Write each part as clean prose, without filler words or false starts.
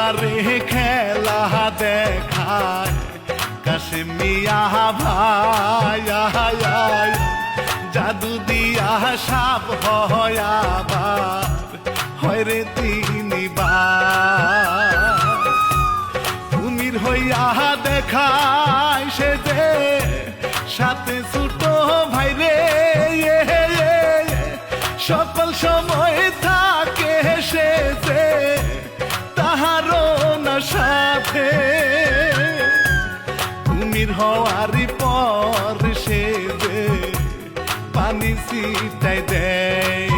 আমারে খেলা দেখায় কাশিম মিয়া ভাই, জাদু দিয়া সাপ হয় আবার হয় রে তিনবার। কুমির হইয়া দেখায় সে যে সাথে ছোট ভাই রে, সকল সময় থাকে সে যে তাহারও না সাথে। কুমির হওয়ার পর সে যে পানি ছিটাই দেয়,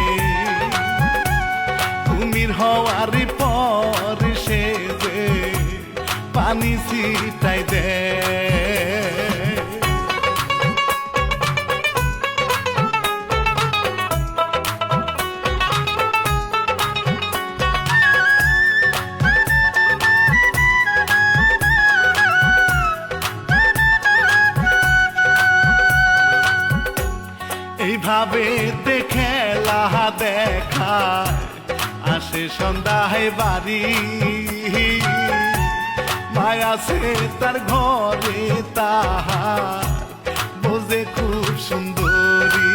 কুমির হওয়ার পর সে যে পানি ছিটাই দেয়। এইভাবে খেলা দেখায় আসে সন্ধ্যায় বাড়ি, মায়া সে তার ঘরে তাহার বোঝে খুব সুন্দরী।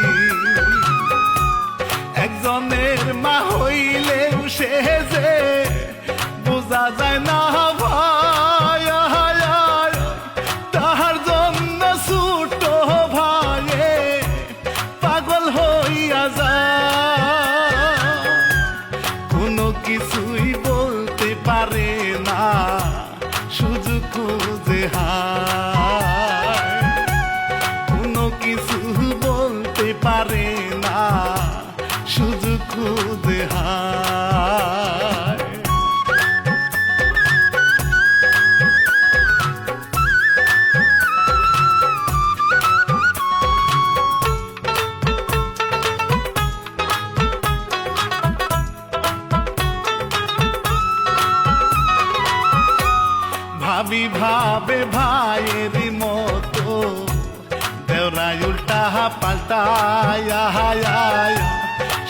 একজনের মা হইলেও সে যে বোঝা যায় না ভাই, তাহার জন্য ছোট ভাইয়ে পাগল হইয়া যায়। কোনো কিছুই বলতে পারে না সুযোগ খুঁজে হায়, কোনো কিছু বলতে পারে না সুযোগ খুঁজে হায়। ভাবি ভাবে ভাইয়ের মতো দেওরাই উল্টা পাল্টায়,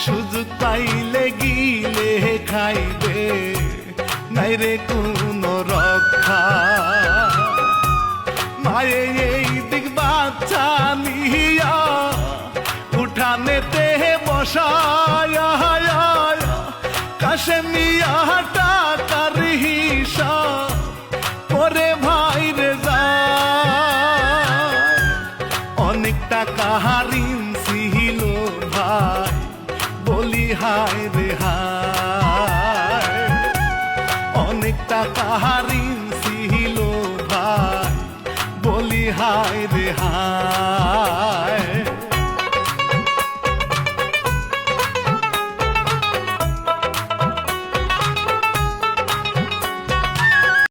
সুযোগ পাইলে গিলে খাইবে নাই রে কোনো রক্ষা। মায়ে এই দিক বাচ্চা নিয়া উঠানেতে বসায়, কাশিম মিয়া টাকার হিসাব করে ভাই রে যায়। অনেক টাকা ঋণ ছিল ভাই বলি হায় রে হায়, অনেক টাকা ঋণ ছিল ভাই বলি হায় রে হায়।